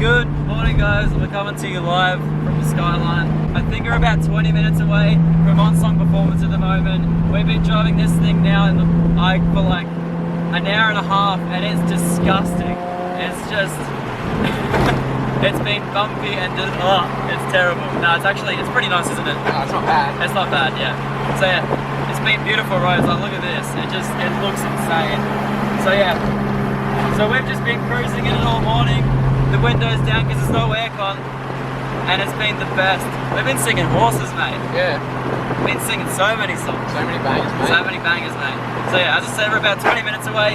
Good morning guys, we're coming to you live from the Skyline. I think we're about 20 minutes away from on-song performance at the moment. We've been driving this thing now for like an hour and a half and it's disgusting. It's just, it's been bumpy and just, it's terrible. No, it's pretty nice, isn't it? No, it's not bad. It's not bad, yeah. So yeah, it's been beautiful roads, like look at this. It looks insane. So yeah, so we've just been cruising in it all morning. The window's down because there's no aircon, and it's been the best. We've been singing horses, mate. Yeah. We've been singing so many songs. So many bangers, mate. So many bangers, mate. So yeah, as I said, we're about 20 minutes away.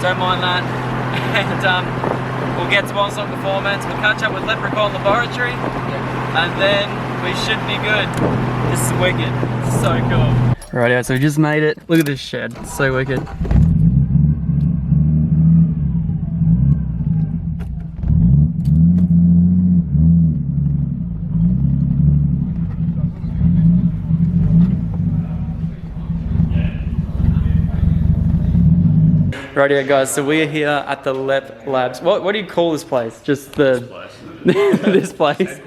Don't mind that. And we'll get to on-song performance. We'll catch up with Leprechaun Laboratory, and then we should be good. This is wicked. It's so cool. Rightio, so we just made it. Look at this shed. It's so wicked. Rightio guys, so we're here at the Lep Labs. What do you call this place? Just the... this place?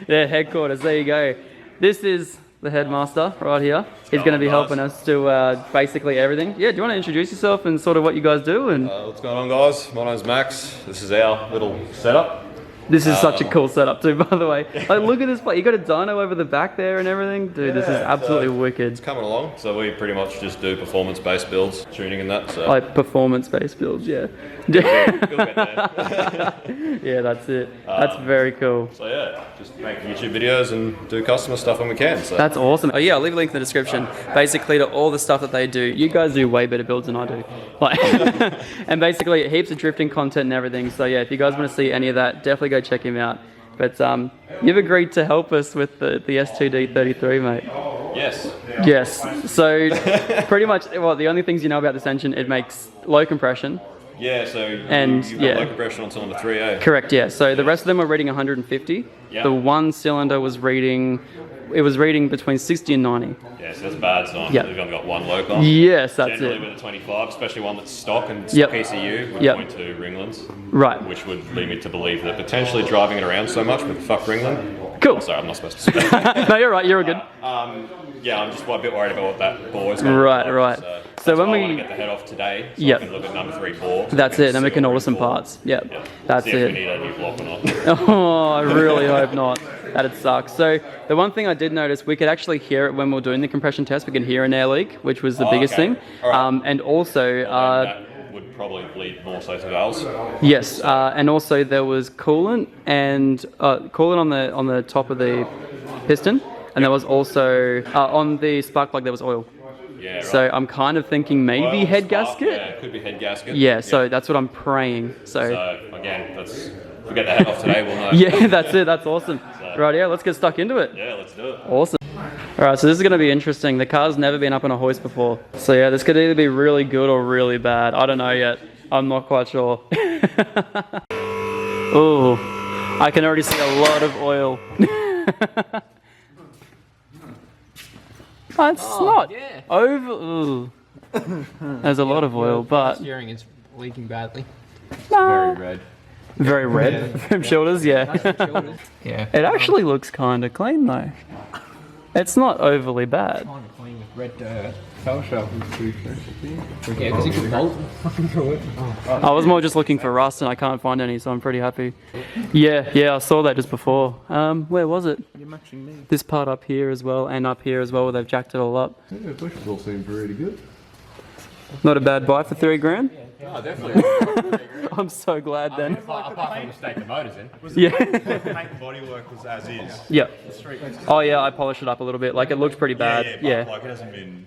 Yeah, headquarters, there you go. This is the headmaster right here. He's going to be helping us do basically everything. Yeah, do you want to introduce yourself and sort of what you guys do? And what's going on guys? My name's Max. This is our little setup. This is such a cool setup too, by the way. Like, look at this place. You got a dyno over the back there and everything. Dude, this is absolutely wicked. It's coming along. So we pretty much just do performance-based builds, tuning and that. So. Like performance-based builds, yeah. We'll get there. Yeah, that's it. That's very cool. So yeah, just make YouTube videos and do customer stuff when we can. So. That's awesome. Oh yeah, I'll leave a link in the description. Basically to all the stuff that they do. You guys do way better builds than I do. Like, and basically heaps of drifting content and everything. So yeah, if you guys want to see any of that, definitely go check him out. But you've agreed to help us with the S2D33, mate. Yes. Yes. So pretty much, well, the only things you know about this engine, it makes low compression. Yeah, so you've got low compression on cylinder 3A. Correct, yeah. So the rest of them were reading 150. Yeah. The one cylinder was reading, between 60 and 90. Yeah, so that's a bad sign. Yep. We've only got one local. Yes, that's Generally it. with a 25, especially one that's stock and Yep. PCU, we're Yep. going to ringlands. Right. Which would lead me to believe that potentially driving it around so much with the fuck ringland. Cool. Sorry, I'm not supposed to say that. No, you're right, you're good. Yeah, I'm just a bit worried about what that bore is going to Right, look right. like. So when I we want to get the head off today, so Yep. I can look at number 3 bore. That's it, then we can order some parts. Yep. Yeah. That's See if we it. need a new block or not. Oh, I really hope not. That'd suck. So the one thing I did notice, we could actually hear it when we were doing the compression test. We could hear an air leak, which was the biggest thing. All right. And also, that would probably lead more so to valves. yes, and also there was coolant and coolant on the top of the piston, and there was also on the spark plug there was oil. Yeah, right. So I'm kind of thinking maybe head gasket. Yeah, it could be head gasket. Yeah, so that's what I'm praying. So again, if we get the head off today, we'll know. yeah, that's it. That's awesome. Right, yeah, let's get stuck into it. Yeah, let's do it. Awesome. Alright, so this is going to be interesting. The car's never been up on a hoist before. So yeah, this could either be really good or really bad. I don't know yet. I'm not quite sure. Oh, I can already see a lot of oil. It's not over. Ooh. There's a lot of oil, but Steering is leaking badly. Very red. very red from shoulders. Yeah. Yeah. It actually looks kind of clean though. It's not overly bad. Kind of clean with red dirt. Yeah, because you could bolt fucking through it. I was more just looking for rust and I can't find any, so I'm pretty happy. Yeah, I saw that just before. Where was it? You're matching me. This part up here as well, and up here as well, where they've jacked it all up. Yeah, bush all seem pretty good. Not a bad buy for $3 Oh, definitely. grand. I'm so glad then. Apart from the mistake the motor's in. Yeah. The paint bodywork was as is. Yeah. Oh yeah, I polished it up a little bit. Like it looked pretty bad. Yeah, but like it hasn't been.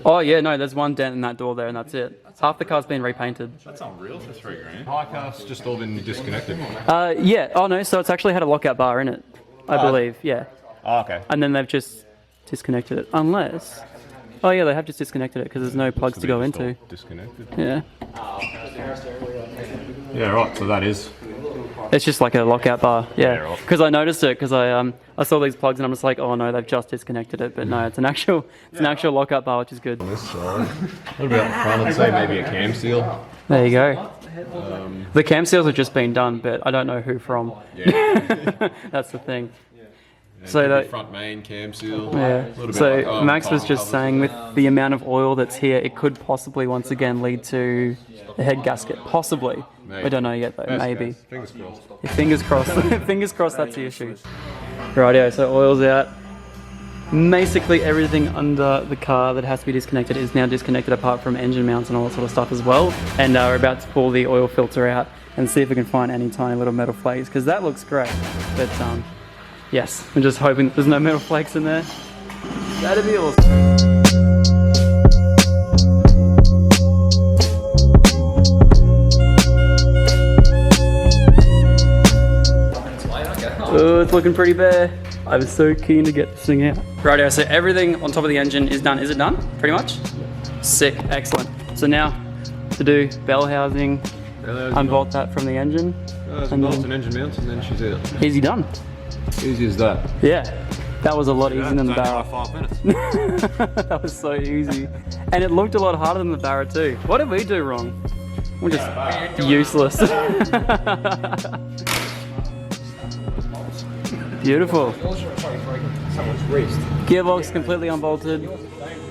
Oh yeah, no, there's one dent in that door there, and that's it. Half the car's been repainted. That's unreal for $3 grand. High cast's just all been disconnected. Yeah. Oh no, so it's actually had a lockout bar in it, I believe. Yeah. Oh, okay. And then they've just disconnected it, unless. Oh yeah, they have just disconnected it because there's no plugs to go into. Disconnected. Yeah. Yeah, right. So that is. It's just like a lockout bar, yeah. right. Because I noticed it because I saw these plugs and I'm just like, oh no, they've just disconnected it. But no, it's an actual lockout bar, which is good. This side. What about the front? I'd say maybe a cam seal. There you go. The cam seals have just been done, but I don't know who from. Yeah. That's the thing. And So could be that- front main cam seal. Yeah. Little bit So like, Max was tire just covers. saying with the amount of oil that's here, it could possibly once again lead to a head gasket. Possibly. Maybe. We don't know yet though. Best Maybe. case. Fingers crossed. Fingers crossed. Fingers crossed that's the issue. Rightio, so oil's out. Basically everything under the car that has to be disconnected is now disconnected apart from engine mounts and all that sort of stuff as well. And we're about to pull the oil filter out and see if we can find any tiny little metal flakes, because that looks great. But yes, I'm just hoping that there's no metal flakes in there. That'd be awesome. Oh, it's looking pretty bare. I was so keen to get this thing out. Rightio, so everything on top of the engine is done. Is it done? Pretty much? Sick, excellent. So now to do bell housing, unbolt that from the engine. And engine mounts and then she's out. Easy done. Easy as that. Yeah, that was a lot easier than the It's only Barra. like 5 minutes. That was so easy. And it looked a lot harder than the Barra too. What did we do wrong? We're just useless. Beautiful. Gearbox completely unbolted.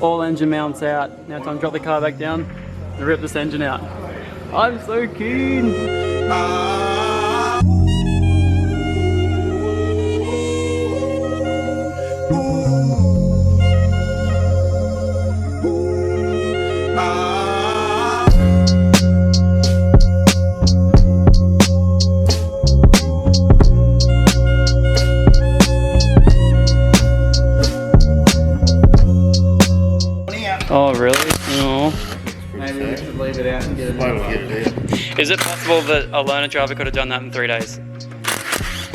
All engine mounts out. Now time to drop the car back down and rip this engine out. I'm so keen. Oh really? Oh. Maybe we should leave it out and get it. Is it possible that a learner driver could have done that in 3 days?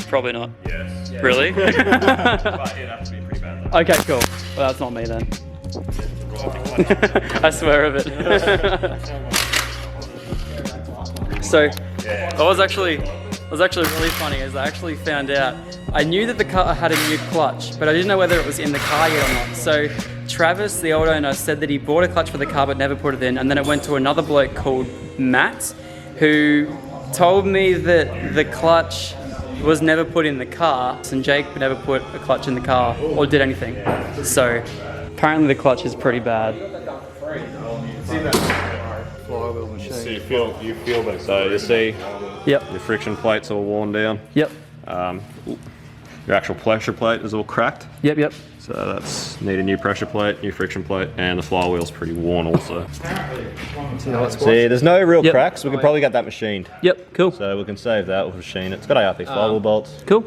Probably not. Yes. Really? But it'd have to be pretty bad though. Okay, cool. Well, that's not me then. I swear of it. So, what was actually really funny is I actually found out, I knew that the car had a new clutch, but I didn't know whether it was in the car yet or not. So Travis, the old owner, said that he bought a clutch for the car but never put it in, and then it went to another bloke called Matt, who told me that the clutch was never put in the car, and Jake never put a clutch in the car or did anything. So apparently the clutch is pretty bad. So you feel that. So you see Yep, your friction plate's all worn down. yep, Your actual pressure plate is all cracked. yep. So that's need a new pressure plate, new friction plate, and the flywheel's pretty worn also. See, there's no real Yep. cracks. We could probably get that machined. Yep, cool. So we can save that, we'll machine it. It's got ARP flywheel bolts. Cool.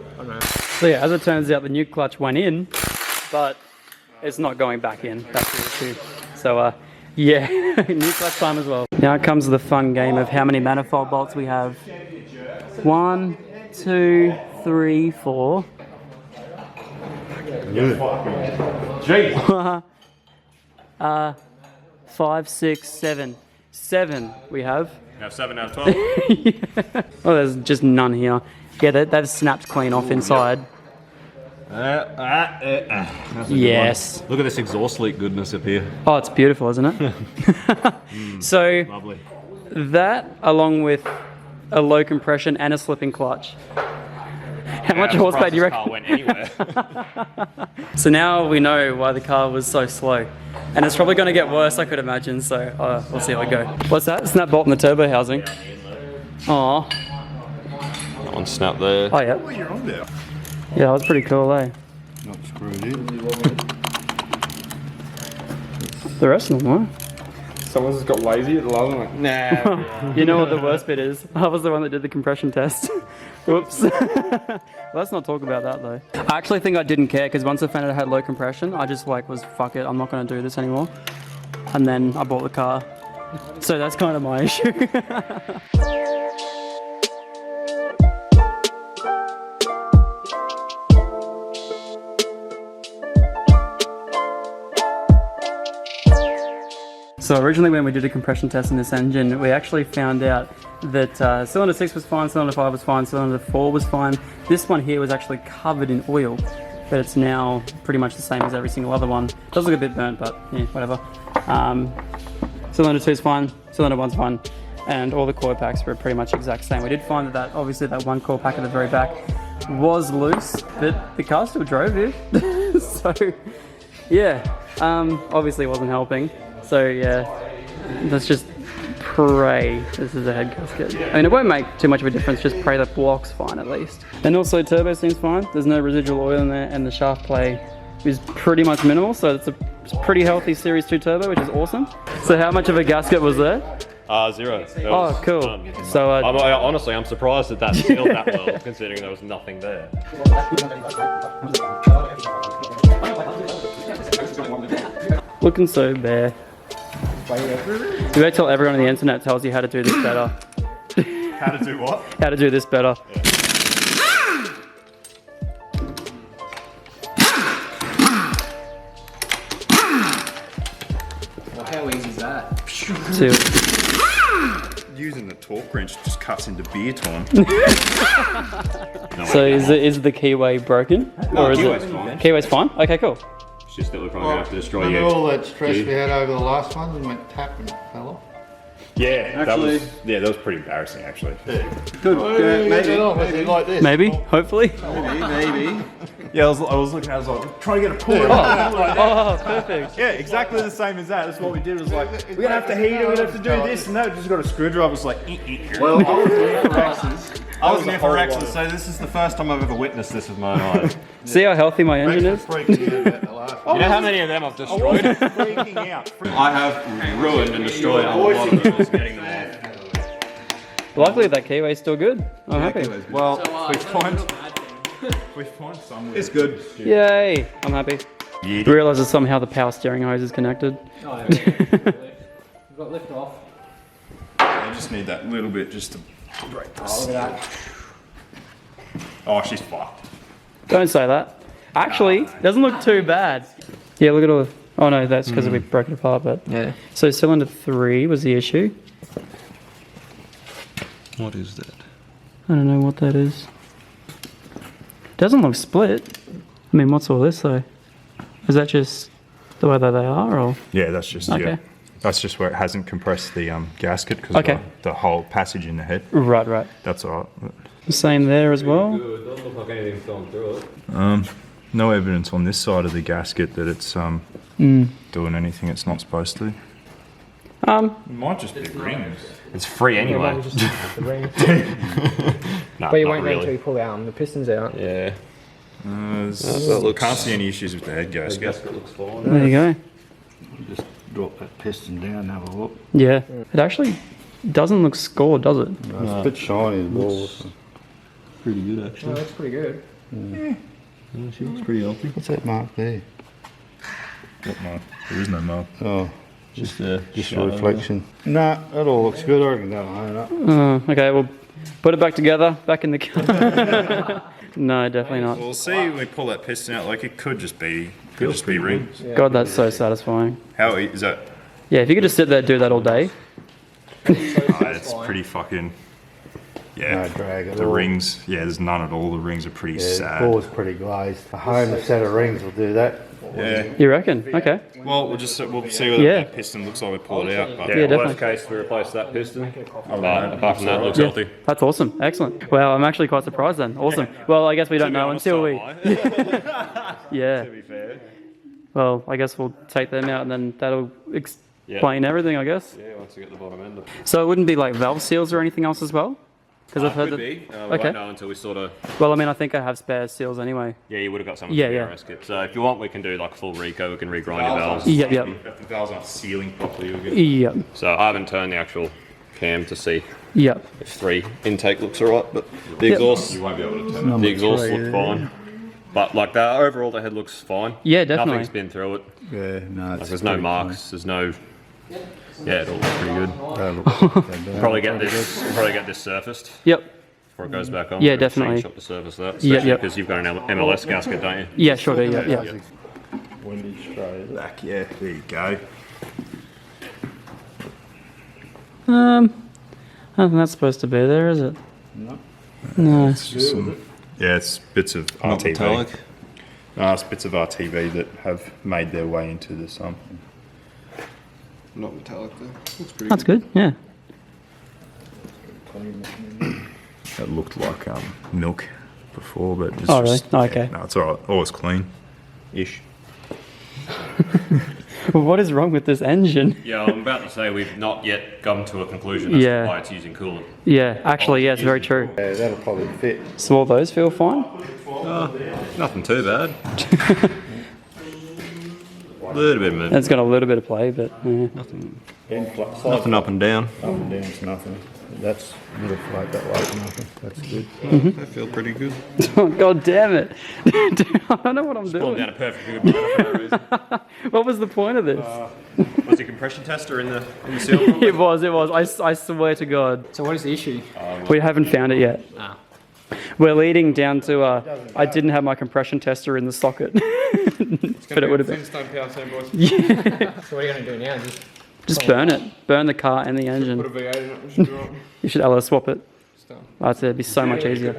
So yeah, as it turns out, the new clutch went in, but it's not going back in. That's the issue. So yeah, new clutch time as well. Now comes the fun game of how many manifold bolts we have. 1, 2, 3, 4. Jeez. 5, 6, 7. 7 we have. You have 7 out of 12. Oh, there's just none here. Yeah, they've snapped clean off inside. Yes. Look at this exhaust leak goodness up here. Oh, it's beautiful, isn't it? So Lovely. that, along with a low compression and a slipping clutch. How much horsepower do you reckon? Car went anywhere. So now we know why the car was so slow. And it's probably going to get worse, I could imagine, so we'll see how we go. What's that? Snap bolt in the turbo housing. Aw. That one snapped there. Oh, yeah. You're on there. Yeah, that was pretty cool, eh? Not screwed in. The rest of them were. Someone's just got lazy at the last one. Like, nah. You know what the worst bit is? I was the one that did the compression test. Whoops. Let's not talk about that though. I actually think I didn't care because once I found out I had low compression, I just was fuck it, I'm not going to do this anymore. And then I bought the car. So that's kind of my issue. So originally when we did a compression test in this engine, we actually found out that cylinder 6 was fine, cylinder 5 was fine, cylinder 4 was fine. This one here was actually covered in oil, but it's now pretty much the same as every single other one. It does look a bit burnt, but yeah, whatever. Cylinder 2 is fine, cylinder 1's fine. and all the coil packs were pretty much exact same. We did find that obviously that one coil pack at the very back was loose, but the car still drove here. So yeah, obviously it wasn't helping. So yeah, let's just pray this is a head gasket. I mean, it won't make too much of a difference, just pray the block's fine at least. And also turbo seems fine, there's no residual oil in there, and the shaft play is pretty much minimal, so it's a pretty healthy Series 2 turbo, which is awesome. So how much of a gasket was there? 0. Oh, cool. So honestly, I'm surprised that sealed that well, considering there was nothing there. looking so bare. You better tell everyone on the internet tells you how to do this better. How to do what? How to do this better. Yeah. Well, how easy is that? Two. Using the torque wrench just cuts into beer time. So is the keyway broken? No, or is keyway's it? fine. Keyway's fine? Okay, cool. It's just that we're probably going to have to destroy Remember you. all that stress we had over the last one and went tap and fell off? Yeah, that was pretty embarrassing actually. Good. Maybe like this. Maybe, hopefully. Maybe. Yeah, I was looking. I was like trying to get a pull. Oh, perfect. Yeah, exactly the same as that. That's what we did. Was like we're gonna have to heat it. We're gonna have to do this and that. Just got a screwdriver. It's like. Well, I was here for Rex's. I was here for Rex's, so this is the first time I've ever witnessed this with my own eyes. See how healthy my engine is? You know how many of them I've destroyed? Freaking out. I have ruined and destroyed a lot of them just getting them off. Luckily that keyway's still good. I'm happy. Well, we find somewhere. It's good. Yay, I'm happy. Yeah. Realise that somehow the power steering hose is connected. Oh, yeah. We've got lift off. I just need that little bit just to break this. Oh, look at that. Oh, she's fucked. Don't say that. Actually, doesn't look too bad. Yeah, look at all the... Oh no, that's because we broke it apart, but... Yeah. So cylinder 3 was the issue. What is that? I don't know what that is. Doesn't look split. I mean, what's all this though? Is that just the way that they are, or...? Yeah, that's just Okay. yeah. That's just where it hasn't compressed the gasket because Okay. of the whole passage in the head. Right. That's alright. Same there as well. Good. Doesn't look like anything's gone through it. No evidence on this side of the gasket that it's doing anything it's not supposed to. It might just be rings. It's free anyway. Maybe just the ring. No, But you not won't know really. until you pull out the pistons out. Yeah. Can't see any issues with the head The gasket. gasket looks fine. There you go. Just drop that piston down and have a look. Yeah. It actually doesn't look scored, does it? It's a bit shiny as well. Pretty good actually. Oh, that's pretty good. Yeah, she looks pretty healthy. What's that mark there? What mark? There is no mark. Oh, Just a reflection. Nah, that all looks good. I can go home up. Okay, we'll put it back together, back in the car. No, definitely not. We'll see when we pull that piston out. Like it could just be rings. God, that's so satisfying. How is that? Yeah, if you could just sit there and do that all day. It's pretty fucking. Yeah. No drag at The all. rings. Yeah, there's none at all. The rings are pretty Yeah, the sad. bore's pretty glazed. A home set of rings will do that. Yeah. You reckon? Okay. Well, we'll see what Yeah. that piston looks like. We pull it out. But Yeah, definitely. Worst case, we replace that piston. But apart from that, it looks healthy. That's awesome. Excellent. Well, I'm actually quite surprised then. Awesome. Well, I guess we don't know until we... Yeah. To be fair. Well, I guess we'll take them out and then that'll explain everything, I guess. Yeah, once you get the bottom end. So it wouldn't be like valve seals or anything else as well? Because I've heard Could that... be. We Okay. won't know until we sort of... Well, I mean, I think I have spare seals anyway. Yeah, you would have got some of Yeah, the yeah. RS kit. So if you want, we can do like full reco. We can regrind your valves. Yep. If the valves aren't sealing properly, you'll get. Yep. So I haven't turned the actual cam to see Yep. if 3 intake looks alright, but the exhaust, You won't be able to turn. the exhaust look fine. But like that, overall the head looks fine. Yeah, definitely. Nothing's been through it. Yeah, no, Like it's there's no pretty marks. There's no. Yeah, it all looks pretty good. clean. Probably get this surfaced Yep. before it goes back on. Yeah, Machine definitely. shop to service that, Yeah, especially yep. because you've got an MLS gasket, don't you? Yeah, sure do. Yeah. Windage spray. Back, yeah, there you go. I don't think that's supposed to be there, is it? No. It's just it's bits of Not RTV. metallic. No, it's bits of RTV that have made their way into this. Not metallic though. Looks pretty That's good. Yeah. That looked like milk before, but it's Oh, really? just, Oh, okay. No, it's alright. Always clean. Ish. What is wrong with this engine? Yeah, I'm about to say we've not yet come to a conclusion as Yeah. to why it's using coolant. Yeah, actually, yeah, it's very true. Yeah, that'll probably fit. So all those feel fine? Nothing too bad. A little bit of movement. It's got a little bit of play, but Nothing up and down. Up and down's nothing. That's a little float that way, nothing. That's good. I feel pretty good. oh, God damn it. I don't know what I'm Pulled doing. down a perfectly good motor for no reason. What was the point of this? Was your compression tester in the seal pump? It was. I swear to God. So what is the issue? We haven't found it yet. We're leading down to, I didn't have my compression tester in the socket. But it would have been. So what are you going to do now? Just burn it. Burn the car and the engine. Put a V8 in it, we should do it. You should LS swap it. That's it'd be so much easier.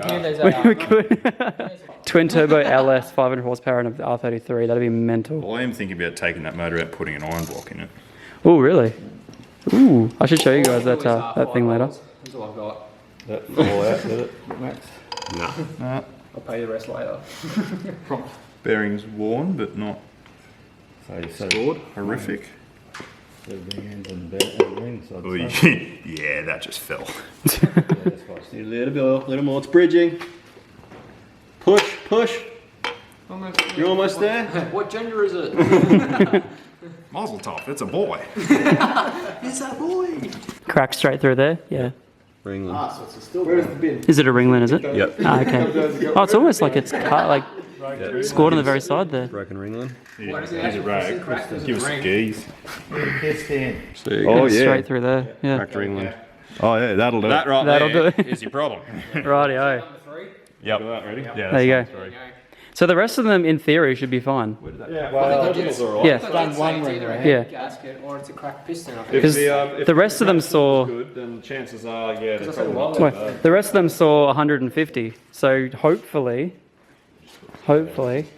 We could. Twin turbo LS, 500 horsepower and an R33. That'd be mental. Well, I am thinking about taking that motor out, putting an iron block in it. Oh, really? Ooh, I should show you guys that that thing later. That's all I've got. That fall out, did it, Max? I'll pay the rest later. Bearings worn, but not Scored? horrific. The ring ends on the rings. Oh, yeah, that just fell. A little more. It's bridging. Push, push. You're almost there. What gender is it? Mazel tov, it's a boy. Crack straight through there. Yeah. Ringland. Where's the bin? Is it a ringlet? Is it? Yep. Ah, okay. Oh, it's almost like it's cut, like scored on the very side there. Broken ringland. Here's a rag. Give us some geese. Piston. Oh Straight through there. Yeah. Cracked ringland. Oh, yeah, that'll do That it. right That'll there do it. is your problem. Rightio. Yep. Ready? Yeah, There you go. So the rest of them, in theory, should be fine. Well, Yeah. done one ring, right? Yeah. Gasket or it's a cracked piston. I think. Because the rest of them saw. Good, then chances are, yeah, they're That's like a probably while not ago. too bad. The rest of them saw 150. So hopefully.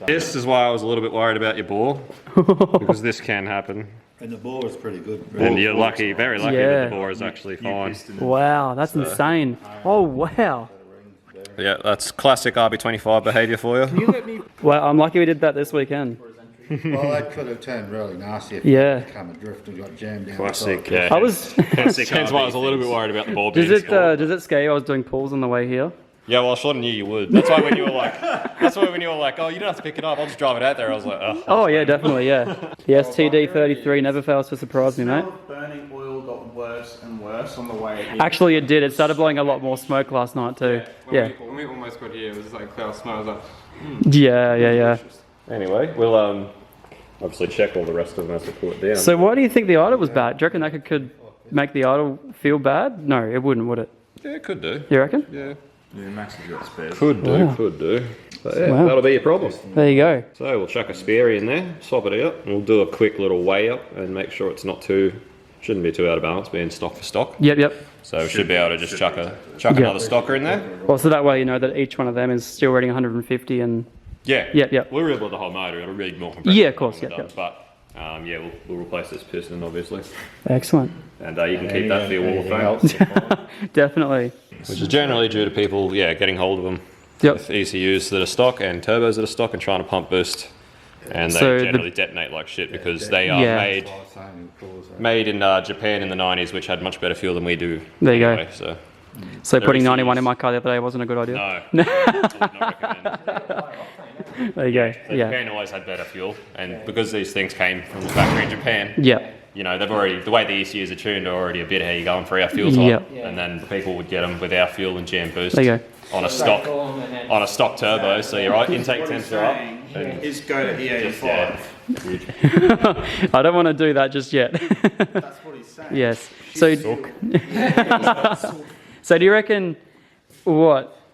This is why I was a little bit worried about your bore, because this can happen. And the ball is pretty good. And you're lucky, very lucky Yeah. that the bore is actually fine. Wow, that's insane. Oh wow. Yeah, that's classic RB25 behaviour for you. Well, I'm lucky we did that this weekend. Well, that could have turned really nasty if Yeah. it come adrift and got jammed down. Classic, the side. yeah. I was. Hence why I was a little bit worried about the ball being Does scored. it scare you? I was doing pulls on the way here. Yeah, well, I sort of knew you would. That's why when you were like, oh, you don't have to pick it up, I'll just drive it out there. I was like, oh. Oh yeah, definitely, yeah. The STD33 never fails to surprise me, mate. Burning oil got worse and worse on the way here. Actually, it did. It started blowing a lot more smoke last night too. Yeah. When we almost got here, it was like cloud smoke. I was like, Yeah. Anyway, we'll obviously check all the rest of them as we pull it down. So why do you think the idle was bad? Do you reckon that could make the idle feel bad? No, it wouldn't, would it? Yeah, it could do. You reckon? Yeah. Yeah, Max has got spares. Could do, Wow. could do. But yeah, Wow. that'll be your problem. There you go. So we'll chuck a spare in there, swap it out, and we'll do a quick little weigh up and make sure it's not shouldn't be too out of balance, being stock for stock. Yep. So we should be able to just chuck another stocker in there. Well, so that way you know that each one of them is still rating 150 and... Yeah. Yep. We'll rebuild the whole motor. It'll read more compression. Yeah, of course, when we're yep. done. But yeah, we'll replace this piston obviously, Excellent. and you can keep that for your wall of fame, Definitely. which is generally due to people getting hold of them Yep. with ECUs that are stock and turbos that are stock and trying to pump boost, and they So generally detonate like shit because they are Yeah. made in Japan in the 90s, which had much better fuel than we do. There you go. anyway, So So There putting is 91 in use. my car the other day wasn't a good idea? no, I would not recommend. There you go. So Yeah. Japan always had better fuel, and because these things came from the factory in Japan, Yeah. you know, they've already, the way the ECUs are tuned are already a bit how you're going for our fuel type, Yep. and then people would get them with our fuel and jam boost There you go. on a stock turbo, so your intake temps are up. And Is go to E85. yeah, I don't want to do that just yet. That's what he's saying. Yes. So, so do you reckon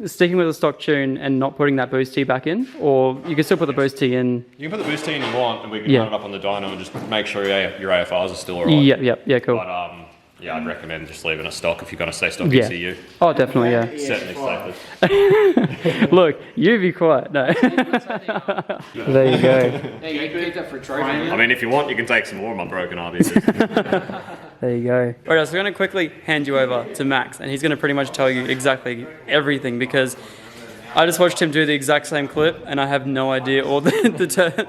sticking with a stock tune and not putting that boost T back in, or you can still put the boost T in? you can put the boost in you want, and we can Yeah. run it up on the dyno and just make sure your AFRs are still alright. Yeah, cool. But yeah, I'd recommend just leaving it stock if you're going to stay stock Yeah. ECU. Oh, definitely, yeah. Certainly safely. Look, you be quiet. No. There you go. There you go, keep that for a trophy. I mean, if you want, you can take some more of my broken RB. There you go. Alright, so we're going to quickly hand you over to Max, and he's going to pretty much tell you exactly everything, because I just watched him do the exact same clip, and I have no idea all the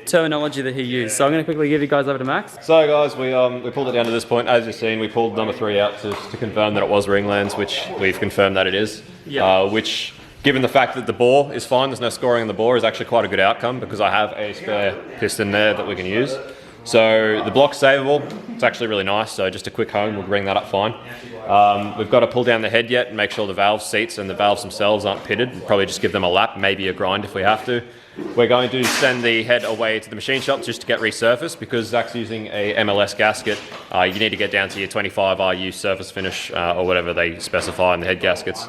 terminology that he used. So I'm going to quickly give you guys over to Max. So guys, we pulled it down to this point. As you've seen, we pulled number 3 out to confirm that it was ringlands, which we've confirmed that it is. Yeah. Which, given the fact that the bore is fine, there's no scoring on the bore, is actually quite a good outcome, because I have a spare piston there that we can use. So the block's savable. It's actually really nice. So just a quick hone will bring that up fine. We've got to pull down the head yet and make sure the valve seats and the valves themselves aren't pitted. We'll probably just give them a lap, maybe a grind if we have to. We're going to send the head away to the machine shop just to get resurfaced, because Zach's using a MLS gasket. You need to get down to your 25 RU surface finish or whatever they specify in the head gaskets.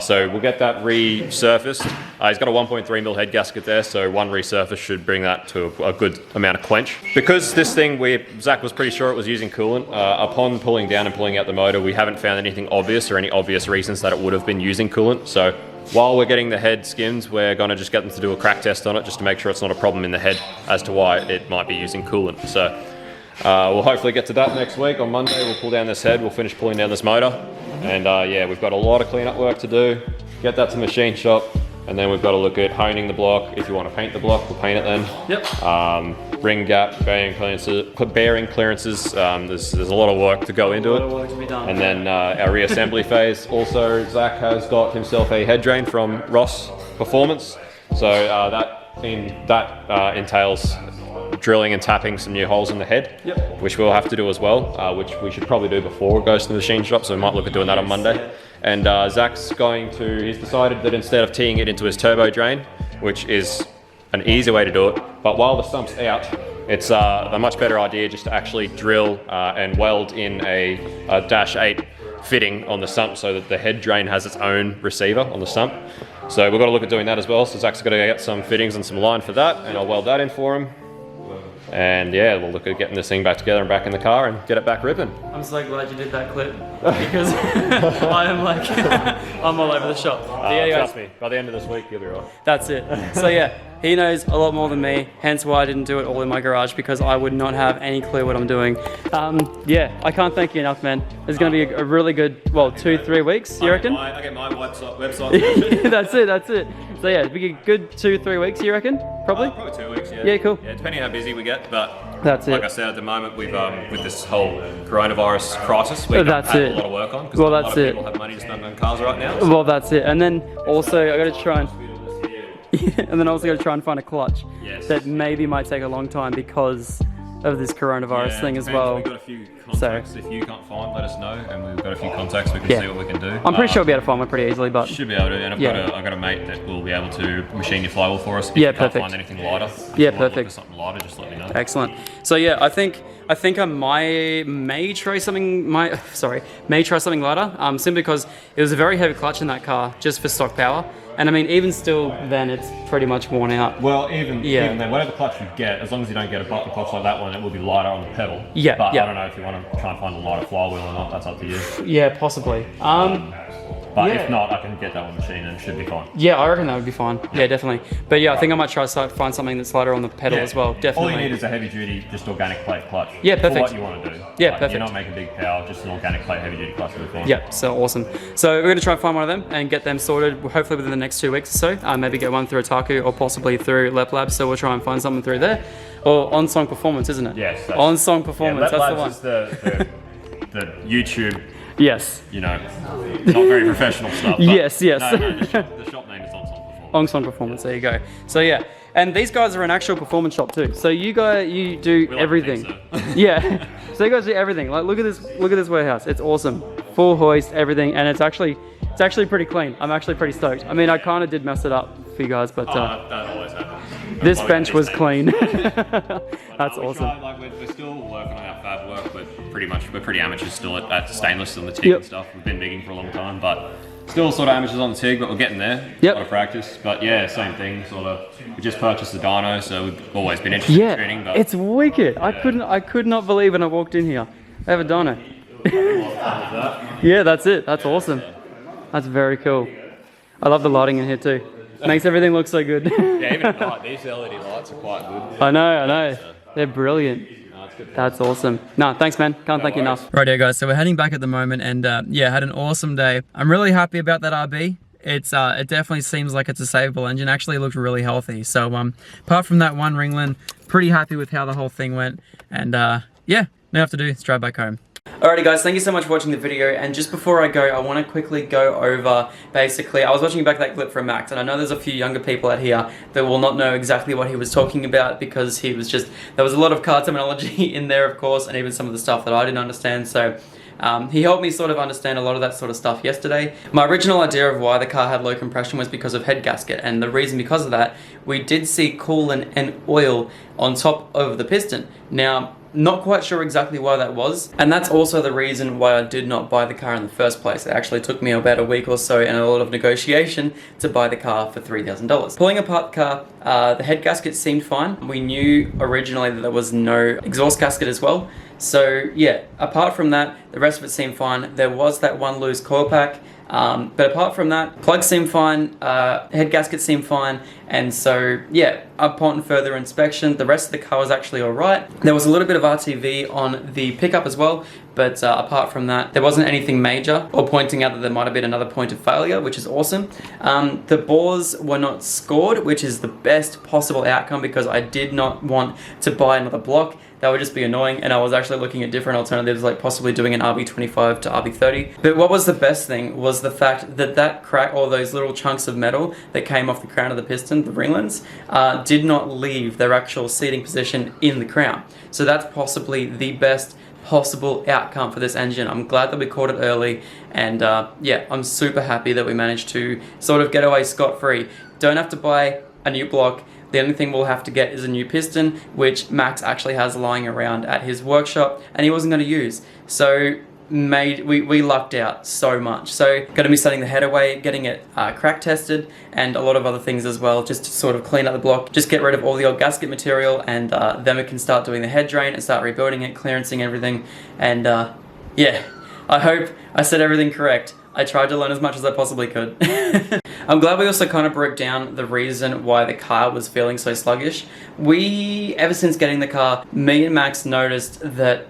So we'll get that resurfaced. He's got a 1.3mm head gasket there, so one resurface should bring that to a good amount of quench. Because this thing, Zach was pretty sure it was using coolant. Upon pulling down and pulling out the motor, we haven't found anything obvious or any obvious reasons that it would have been using coolant. So while we're getting the head skimmed, we're going to just get them to do a crack test on it just to make sure it's not a problem in the head as to why it might be using coolant. So we'll hopefully get to that next week. On Monday, we'll pull down this head, we'll finish pulling down this motor. And yeah, we've got a lot of cleanup work to do. Get that to the machine shop. And then we've got to look at honing the block. If you want to paint the block, we'll paint it then. Yep. Ring gap, bearing clearances. There's a lot of work to go into it. A lot of work to be done. And then our reassembly phase. Also, Zach has got himself a head drain from Ross Performance. So that entails drilling and tapping some new holes in the head, which we'll have to do as well, which we should probably do before it goes to the machine shop, so we might look at doing that on Monday. And Zach's he's decided that instead of teeing it into his turbo drain, which is an easy way to do it, but while the stump's out, it's a much better idea just to actually drill and weld in a -8 fitting on the sump so that the head drain has its own receiver on the sump. So we've got to look at doing that as well. So Zach's got to get some fittings and some line for that, and I'll weld that in for him. And yeah, we'll look at getting this thing back together and back in the car and get it back ripping. I'm so glad you did that clip, because I am like, I'm all over the shop. Trust me, by the end of this week, you'll be right. That's it. So yeah, he knows a lot more than me, hence why I didn't do it all in my garage, because I would not have any clue what I'm doing. Yeah, I can't thank you enough, man. There's going to be a really good, well, 2-3 weeks, you reckon? I get my website. That's it. So yeah, it'd be a good 2-3 weeks, you reckon? Probably? Probably 2 weeks, yeah. Yeah, cool. Yeah, depending how busy we get, but that's like it. I said, at the moment, we've with this whole coronavirus crisis, we've had a lot of work on, because a lot of people have money to spend on cars right now. So. Well, that's it. And then also, I got to try and... and then also got to try and find a clutch that maybe might take a long time because of this coronavirus thing as well. We've got a few contacts. If you can't find, let us know, and we've got a few contacts. We can see what we can do. I'm pretty sure we'll be able to find one pretty easily, but should be able to. And I've got a mate that will be able to machine your flywheel for us. If yeah, you can't perfect. find anything lighter. Yeah, perfect. Something lighter, just let me know. Excellent. So yeah, I think I may try something. May try something lighter. Simply because it was a very heavy clutch in that car, just for stock power. And I mean, even still, then it's pretty much worn out. Well, even then, whatever clutch you get, as long as you don't get a button clutch like that one, it will be lighter on the pedal. Yeah, but I don't know if you want to try and find a lighter flywheel or not. That's up to you. Yeah, possibly. But if not, I can get that one machined and it should be fine. Yeah, I reckon that would be fine. Yeah, definitely. But yeah, I think I might try to find something that's lighter on the pedal as well. Definitely. All you need is a heavy duty, just organic plate clutch. Yeah, perfect. For what you want to do. Yeah, perfect. You're not making big power, just an organic plate heavy duty clutch will be fine. Yeah, so awesome. So we're going to try and find one of them and get them sorted, hopefully within the next 2 weeks or so. Maybe get one through Otaku or possibly through Lep Labs. So we'll try and find something through there. Or On Song Performance, isn't it? Yes. On Song Performance, Lep that's the one. Labs is the YouTube. Yes. You know, not very professional stuff. Yes. No, the shop name is On Song Performance. On Song Performance, there you go. So yeah, and these guys are an actual performance shop too. So you do everything. So. Yeah. So you guys do everything. Like look at this warehouse. It's awesome. Full hoist, everything, and it's actually pretty clean. I'm actually pretty stoked. I mean, I kind of did mess it up for you guys, but that always happens. this bench was clean. That's awesome. We're still working on our fab work, but we're pretty amateurs still at stainless and the TIG and stuff. We've been MIGging for a long time, but still sort of amateurs on the TIG, but we're getting there. A lot of practice, but yeah, same thing. Sort of. We just purchased the dyno, so we've always been interested in tuning. But it's wicked. Yeah. I could not believe when I walked in here. I have a dyno. Yeah, that's it. That's awesome. That's very cool. I love the lighting in here too. Makes everything look so good. Yeah, even at night, these LED lights are quite good. I know. They're brilliant. No, it's That's awesome. No, thanks, man. Can't thank you enough. Right, yeah, guys. So we're heading back at the moment, and yeah, had an awesome day. I'm really happy about that RB. It definitely seems like it's a savable engine. Actually, it looks really healthy. So apart from that one ringland, pretty happy with how the whole thing went. And yeah, now I have to do is drive back home. Alrighty guys, thank you so much for watching the video, and just before I go, I want to quickly go over, basically, I was watching back that clip from Max, and I know there's a few younger people out here that will not know exactly what he was talking about, because he was just, there was a lot of car terminology in there, of course, and even some of the stuff that I didn't understand, so he helped me sort of understand a lot of that sort of stuff yesterday. My original idea of why the car had low compression was because of head gasket, and the reason because of that, we did see coolant and oil on top of the piston. Now, not quite sure exactly why that was, and that's also the reason why I did not buy the car in the first place. It actually took me about a week or so and a lot of negotiation to buy the car for $3,000. Pulling apart the car, the head gasket seemed fine. We knew originally that there was no exhaust gasket as well. So yeah, apart from that, the rest of it seemed fine. There was that one loose coil pack, but apart from that, plugs seemed fine, head gasket seemed fine, and so yeah, upon further inspection, the rest of the car was actually alright. There was a little bit of RTV on the pickup as well, but apart from that, there wasn't anything major or pointing out that there might have been another point of failure, which is awesome. The bores were not scored, which is the best possible outcome, because I did not want to buy another block. That would just be annoying, and I was actually looking at different alternatives, like possibly doing an RB25 to RB30. But what was the best thing was the fact that that crack, or those little chunks of metal that came off the crown of the piston, the ringlands, did not leave their actual seating position in the crown. So that's possibly the best possible outcome for this engine. I'm glad that we caught it early, and yeah, I'm super happy that we managed to sort of get away scot-free. Don't have to buy a new block. The only thing we'll have to get is a new piston, which Max actually has lying around at his workshop, and he wasn't going to use. So we lucked out so much. So going to be setting the head away, getting it crack tested, and a lot of other things as well, just to sort of clean up the block, just get rid of all the old gasket material, and then we can start doing the head drain and start rebuilding it, clearancing everything, and yeah, I hope I said everything correct. I tried to learn as much as I possibly could. I'm glad we also kind of broke down the reason why the car was feeling so sluggish. Ever since getting the car, me and Max noticed that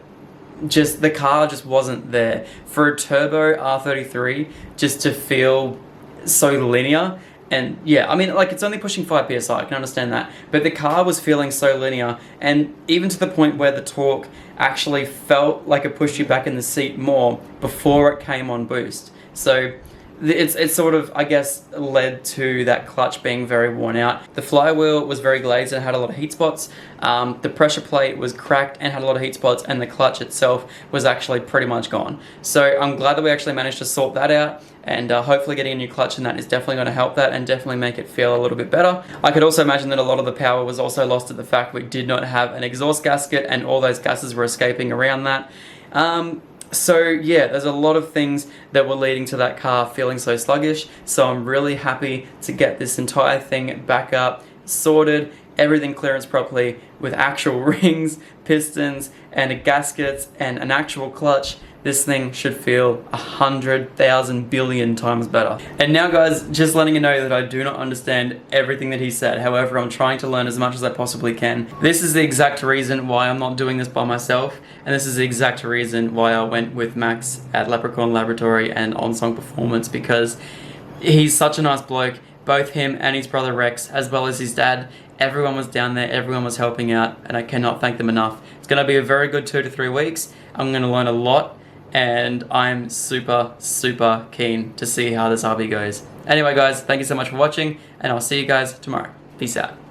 the car just wasn't there. For a turbo R33 just to feel so linear, and yeah, I mean, like, it's only pushing 5 PSI, I can understand that, but the car was feeling so linear, and even to the point where the torque actually felt like it pushed you back in the seat more before it came on boost. So it's sort of, I guess, led to that clutch being very worn out. The flywheel was very glazed and had a lot of heat spots. The pressure plate was cracked and had a lot of heat spots, and the clutch itself was actually pretty much gone. So I'm glad that we actually managed to sort that out, and hopefully getting a new clutch in that is definitely going to help that and definitely make it feel a little bit better. I could also imagine that a lot of the power was also lost at the fact we did not have an exhaust gasket, and all those gases were escaping around that. So yeah, there's a lot of things that were leading to that car feeling so sluggish, so I'm really happy to get this entire thing back up, sorted, everything clearance properly, with actual rings, pistons, and gaskets, and an actual clutch. This thing should feel 100,000 billion times better. And now guys, just letting you know that I do not understand everything that he said. However, I'm trying to learn as much as I possibly can. This is the exact reason why I'm not doing this by myself, and this is the exact reason why I went with Max at Leprechaun Laboratory and On-Song Performance, because he's such a nice bloke. Both him and his brother Rex, as well as his dad, everyone was down there, everyone was helping out, and I cannot thank them enough. It's going to be a very good 2 to 3 weeks. I'm going to learn a lot, and I'm super, super keen to see how this RV goes. Anyway guys, thank you so much for watching, and I'll see you guys tomorrow. Peace out.